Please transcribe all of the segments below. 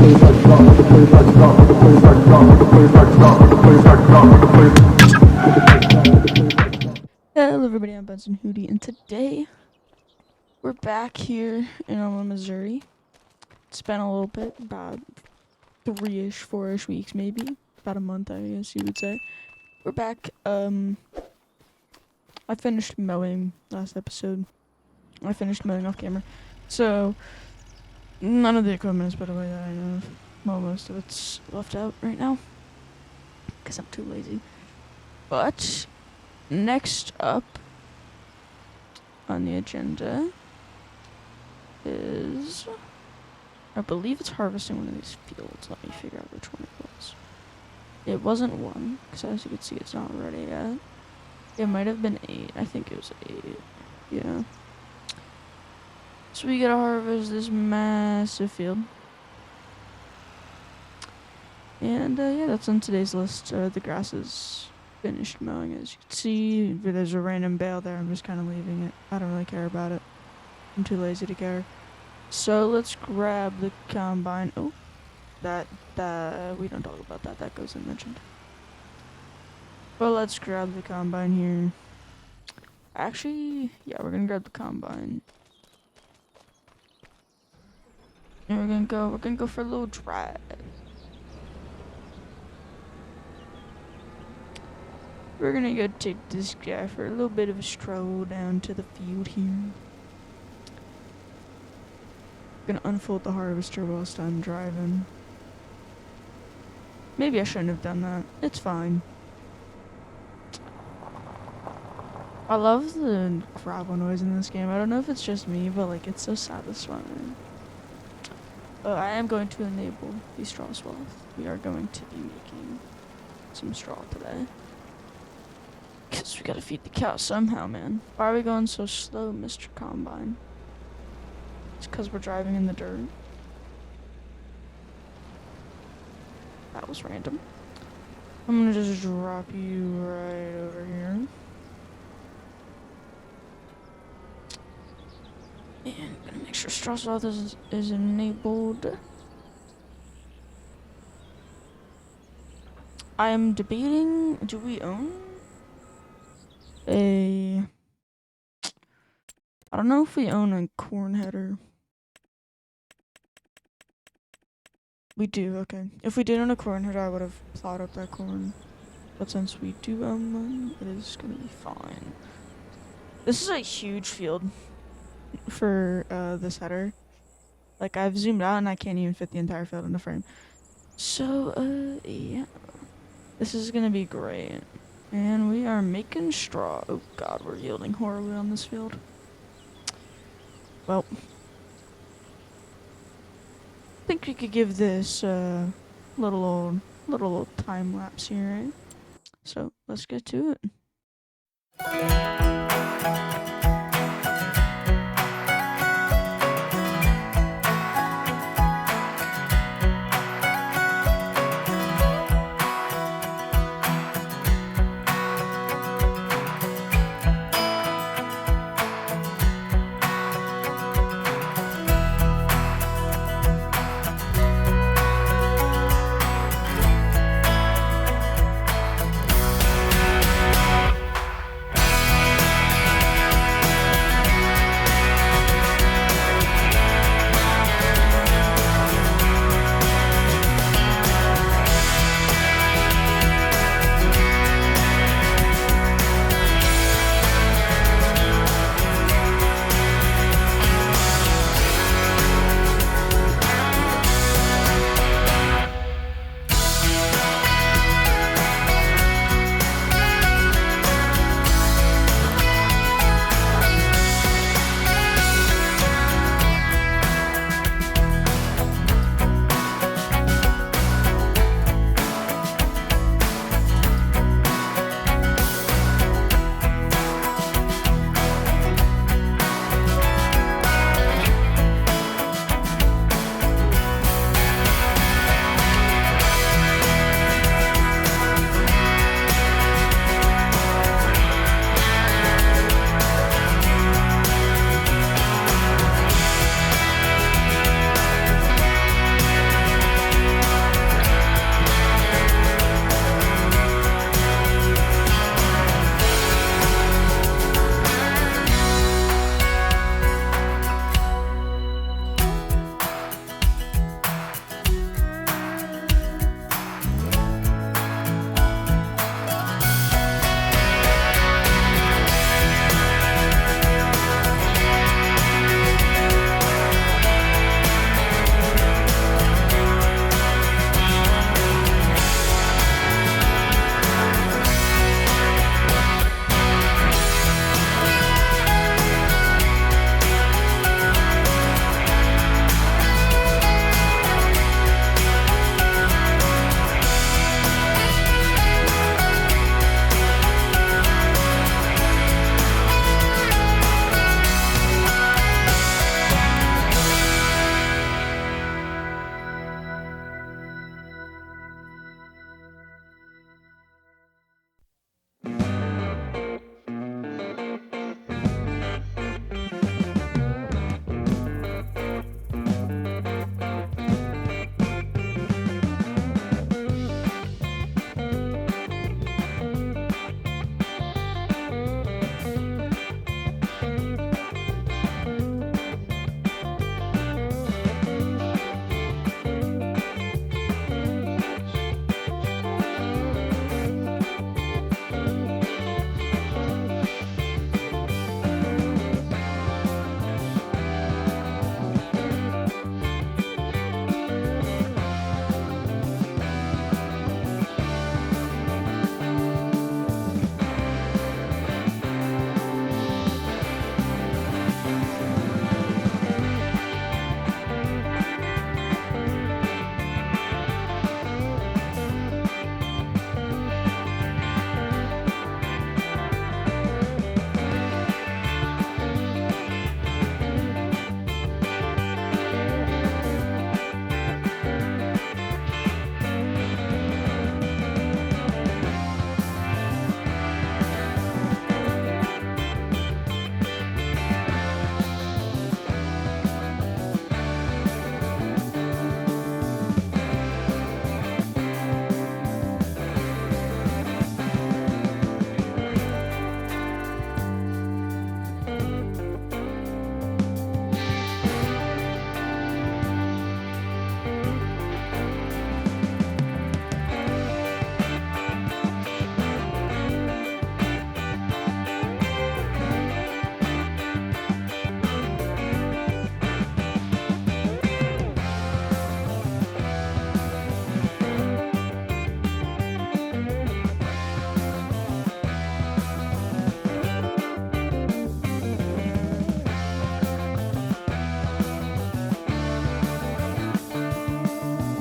Hello everybody, I'm Benson Hootie, and today we're back here in Elma, Missouri. It's been a little bit, about 3-ish, 4-ish weeks maybe, about a month I guess you would say. We're back. I finished mowing last episode. I finished mowing off camera, so none of the equipment is put away that I know of. Well, most of it's left out right now because I'm too lazy. But next up on the agenda is, I believe it's harvesting one of these fields. Let me figure out which one it was. It wasn't one, because as you can see it's not ready yet. It might have been 8. I think it was 8. Yeah. So we gotta harvest this massive field. And yeah, that's on today's list. The grass is finished mowing, as you can see. There's a random bale there. I'm just kind of leaving it. I don't really care about it. I'm too lazy to care. So let's grab the combine. Oh, that we don't talk about that. That goes unmentioned. But let's grab the combine here. Actually, yeah, we're gonna grab the combine. And we're gonna go for a little drive. We're gonna go take this guy for a little bit of a stroll down to the field here. Gonna unfold the harvester whilst I'm driving. Maybe I shouldn't have done that. It's fine. I love the gravel noise in this game. I don't know if it's just me, but like it's so satisfying. I am going to enable the straw swath. We are going to be making some straw today. Because we gotta feed the cow somehow, man. Why are we going so slow, Mr. Combine? It's because we're driving in the dirt. That was random. I'm gonna just drop you right over here. And gonna make sure straw swath is enabled. I am debating, do we own I don't know if we own a corn header. We do, okay. If we did own a corn header, I would have plowed up that corn. But since we do own one, it is gonna be fine. This is a huge field for this header. Like, I've zoomed out and I can't even fit the entire field in the frame. So, yeah. This is gonna be great. And we are making straw. Oh god, we're yielding horribly on this field. Well, I think we could give this little old time lapse here, right? So let's get to it.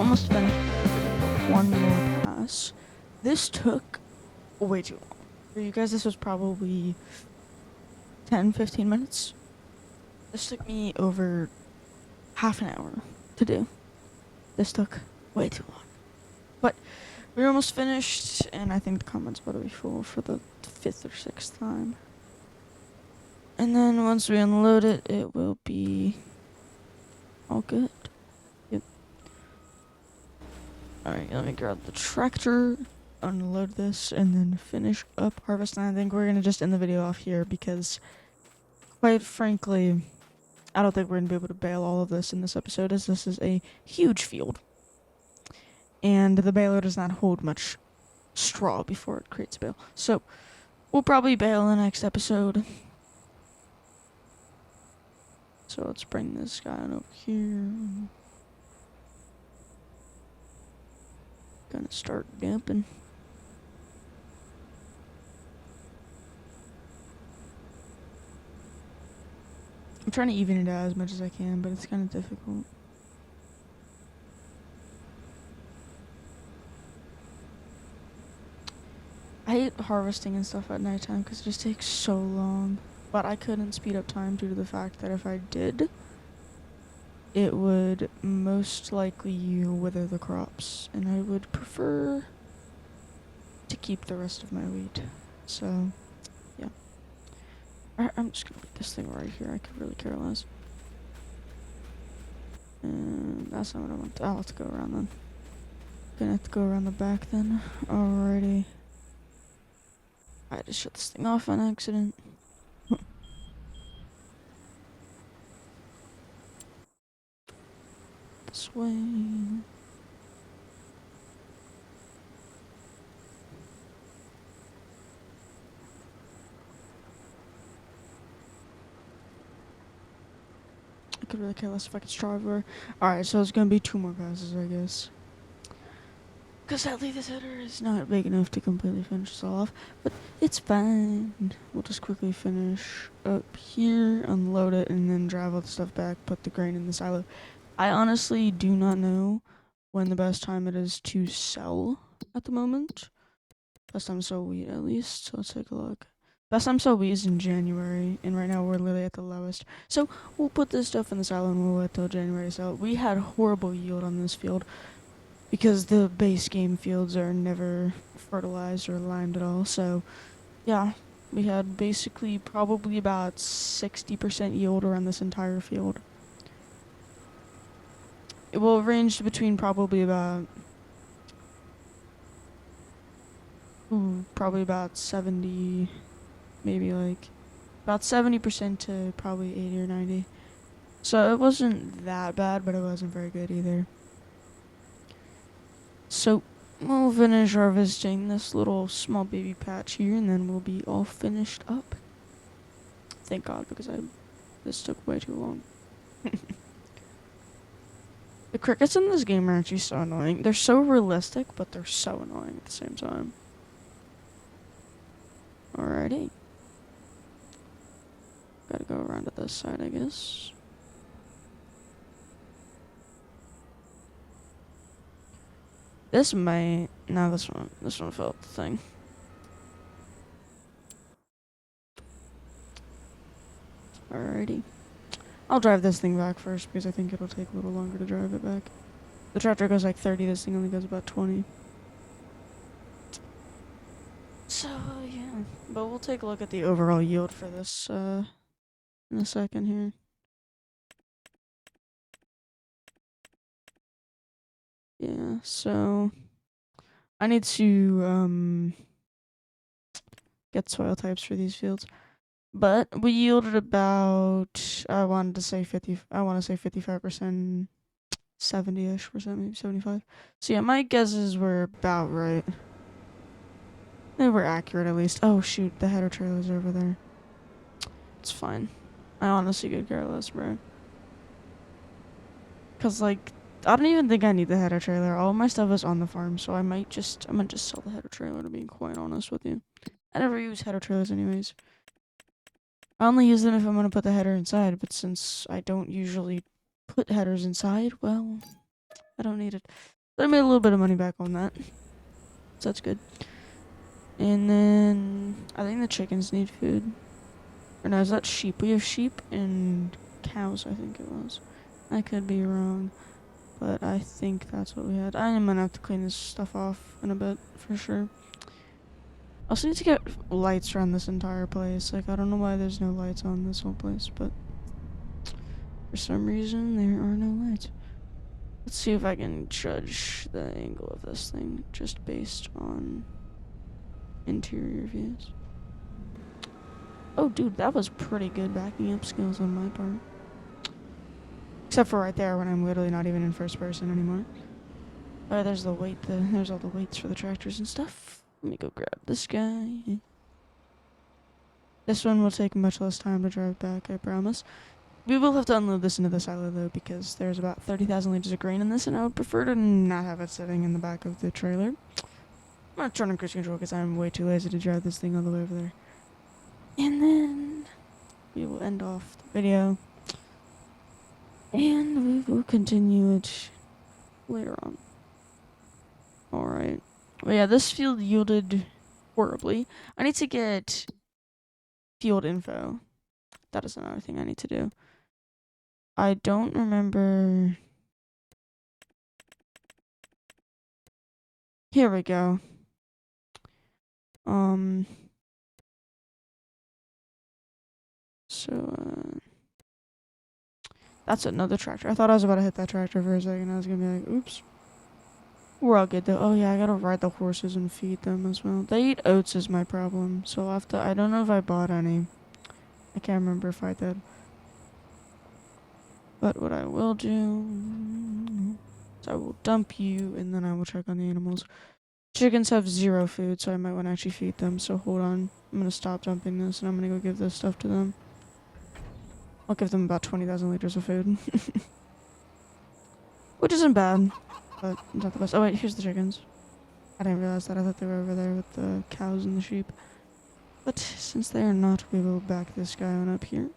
almost finished. One more pass. This took way too long. For you guys, this was probably 10-15 minutes. This took me over half an hour to do. This took way too long. But we're almost finished, and I think the comment's about to be full for the 5th or 6th time. And then once we unload it, it will be all good. Yep. Alright, let me grab the tractor, unload this, and then finish up harvesting. I think we're gonna just end the video off here because, quite frankly, I don't think we're gonna be able to bale all of this in this episode, as this is a huge field. And the baler does not hold much straw before it creates a bale. So, we'll probably bale in the next episode. So let's bring this guy on over here. Gonna start damping. I'm trying to even it out as much as I can, but it's kind of difficult. I hate harvesting and stuff at nighttime because it just takes so long. But I couldn't speed up time due to the fact that if I did, it would most likely wither the crops. And I would prefer to keep the rest of my wheat. So, yeah. I'm just gonna leave this thing right here. I could really care less. And that's not what I want. I'll have to go around then. Gonna have to go around the back then. Alrighty. I just shut this thing off on accident. This way. I could really care less if I could straw everywhere. Alright, so it's gonna be 2 more passes, I guess. Because sadly this header is not big enough to completely finish this all off. But it's fine. We'll just quickly finish up here, unload it, and then drive all the stuff back, put the grain in the silo. I honestly do not know when the best time it is to sell at the moment. Best time to sell wheat, at least. So let's take a look. Best time to sell wheat is in January, and right now we're literally at the lowest. So we'll put this stuff in the silo and we'll wait till January to sell it. We had horrible yield on this field because the base game fields are never fertilized or limed at all. So yeah, we had basically probably about 60% yield around this entire field. It will range between probably about probably about 70, maybe like about 70% to probably 80 or 90. So it wasn't that bad, but it wasn't very good either. So we'll finish harvesting this little small baby patch here, and then we'll be all finished up. Thank God, because this took way too long. The crickets in this game are actually so annoying. They're so realistic, but they're so annoying at the same time. Alrighty. Gotta go around to this side, I guess. This might... No, this one fell off the thing. Alrighty. I'll drive this thing back first because I think it'll take a little longer to drive it back. The tractor goes like 30, this thing only goes about 20. So, yeah. But we'll take a look at the overall yield for this, in a second here. Yeah, so... I need to, get soil types for these fields. But we yielded about, I want to say 55%, 70-ish percent, maybe 75. So yeah, my guesses were about right. They were accurate at least. Oh shoot, the header trailer's over there. It's fine. I honestly could care less, bro. Cause like, I don't even think I need the header trailer. All my stuff is on the farm, so I might just sell the header trailer, to be quite honest with you. I never use header trailers anyways. I only use them if I'm gonna put the header inside, but since I don't usually put headers inside, well, I don't need it. But I made a little bit of money back on that. So that's good. And then I think the chickens need food. Or no, is that sheep? We have sheep and cows, I think it was. I could be wrong. But I think that's what we had. I'm gonna have to clean this stuff off in a bit, for sure. I also need to get lights around this entire place. Like, I don't know why there's no lights on this whole place, but for some reason, there are no lights. Let's see if I can judge the angle of this thing just based on interior views. Oh, dude, that was pretty good backing up skills on my part. Except for right there when I'm literally not even in first person anymore. Oh, there's the weight, there's all the weights for the tractors and stuff. Let me go grab this guy. This one will take much less time to drive back, I promise. We will have to unload this into the silo though, because there's about 30,000 liters of grain in this, and I would prefer to not have it sitting in the back of the trailer. I'm gonna turn on cruise control because I'm way too lazy to drive this thing all the way over there. And then we will end off the video. And we will continue it later on. Alright. Well, yeah, this field yielded horribly. I need to get field info. That is another thing I need to do. I don't remember. Here we go. So, that's another tractor. I thought I was about to hit that tractor for a second. I was gonna be like, oops. We're all good though. Oh yeah, I gotta ride the horses and feed them as well. They eat oats is my problem, so I'll have to. I don't know if I bought any. I can't remember if I did. But what I will do is I will dump you, and then I will check on the animals. Chickens have 0 food, so I might want to actually feed them. So hold on, I'm gonna stop dumping this, and I'm gonna go give this stuff to them. I'll give them about 20,000 liters of food, which isn't bad, but not the best. Oh wait, here's the chickens. I didn't realize that. I thought they were over there with the cows and the sheep. But since they are not, we will back this guy on up here.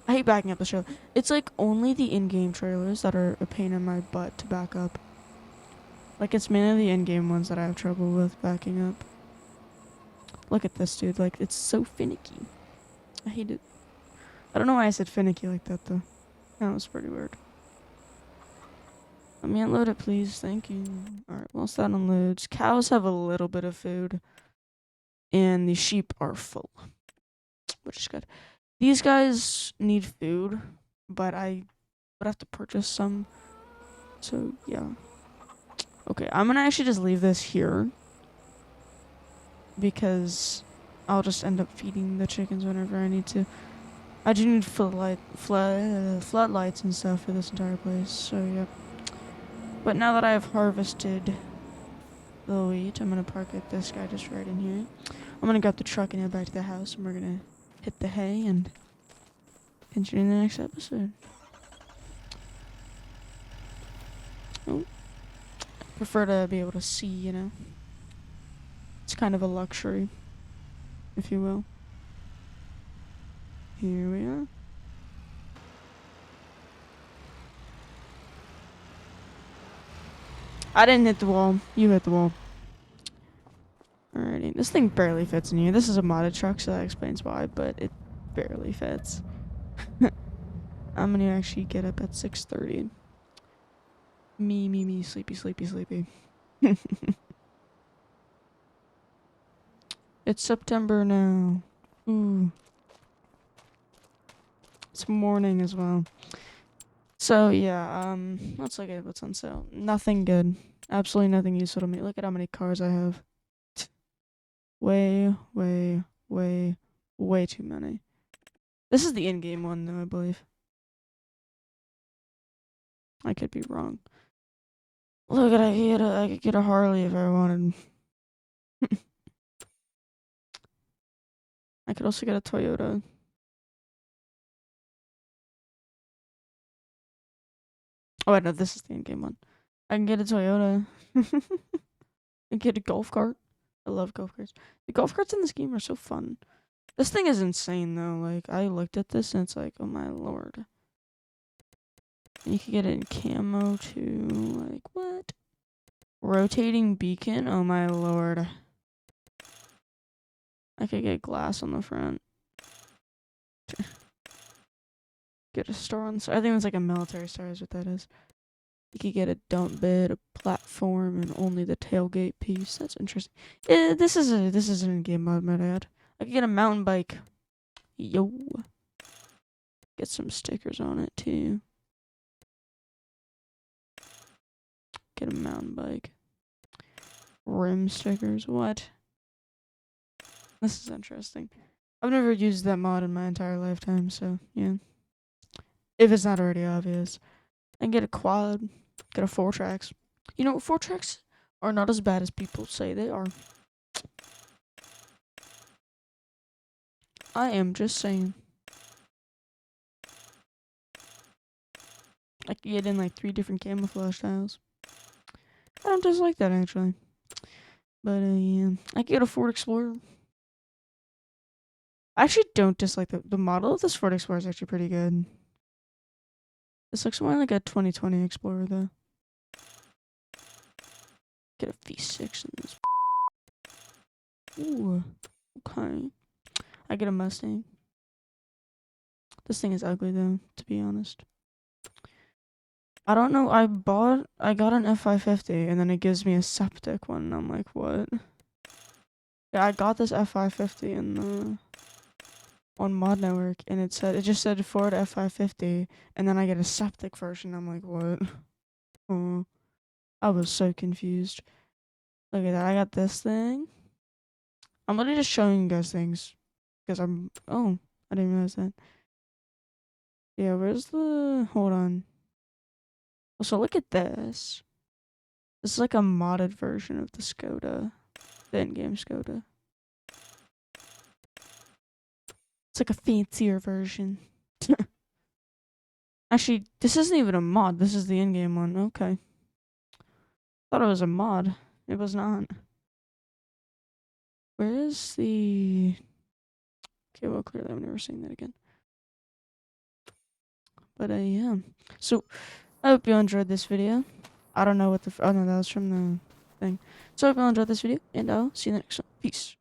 I hate backing up the trailer. It's like only the in-game trailers that are a pain in my butt to back up. Like, it's mainly the in-game ones that I have trouble with backing up. Look at this, dude. Like, it's so finicky. I hate it. I don't know why I said finicky like that, though. That was pretty weird. Let me unload it, please. Thank you. Alright, once that unloads, cows have a little bit of food. And the sheep are full. Which is good. These guys need food, but I would have to purchase some. So, yeah. Okay, I'm gonna actually just leave this here. Because I'll just end up feeding the chickens whenever I need to. I do need floodlights and stuff for this entire place, so yeah. But now that I have harvested the wheat, I'm gonna park it this guy just right in here. I'm gonna grab the truck and head back to the house, and we're gonna hit the hay and continue in the next episode. Oh. I prefer to be able to see, you know. It's kind of a luxury, if you will. Here we are. I didn't hit the wall. You hit the wall. Alrighty. This thing barely fits in here. This is a modded truck, so that explains why, but it barely fits. I'm gonna actually get up at 6:30. Me, sleepy, sleepy, sleepy. It's September now. Ooh. It's morning as well. So, yeah, let's look at what's on sale. Nothing good. Absolutely nothing useful to me. Look at how many cars I have. Way too many. This is the in-game one, though, I believe. I could be wrong. Look at I could get a Harley if I wanted. I could also get a Toyota. Oh, wait, no, this is the in-game one. I can get a Toyota. I can get a golf cart. I love golf carts. The golf carts in this game are so fun. This thing is insane, though. Like, I looked at this and it's like, oh my lord. And you can get it in camo, too. Like, what? Rotating beacon? Oh my lord. I could get glass on the front. Get a star on the side. I think it's like a military star is what that is. You could get a dump bed, a platform, and only the tailgate piece. That's interesting. This is an in-game mod, might add. I could get a mountain bike. Yo. Get some stickers on it too. Get a mountain bike. Rim stickers. What? This is interesting. I've never used that mod in my entire lifetime, so yeah. If it's not already obvious. And get a quad. Get a 4 tracks. You know, 4 tracks are not as bad as people say they are. I am just saying. I could get in like 3 different camouflage styles. I don't dislike that actually. But yeah. I could get a Ford Explorer. I actually don't dislike the model of this Ford Explorer is actually pretty good. This looks more like a 2020 Explorer though. Get a V6 in this. Ooh. Okay. I get a Mustang. This thing is ugly though, to be honest. I don't know, I got an F550 and then it gives me a septic one and I'm like, what? Yeah, I got this F550 in the on Mod Network and it just said Ford F550 and then I get a septic version. I'm like, what? Oh, I was so confused. Look at that, I got this thing. I'm literally just showing you guys things because oh, I didn't realize that. Yeah, where's the, hold on. So look at this. This is like a modded version of the Skoda, the in-game Skoda. It's like a fancier version. Actually, this isn't even a mod. This is the in-game one. Okay. Thought it was a mod. It was not. Where is the... Okay, well, clearly I've never seen that again. But, yeah. So, I hope you enjoyed this video. I don't know what the... Oh, no, that was from the thing. So, I hope you enjoyed this video, and I'll see you in the next one. Peace.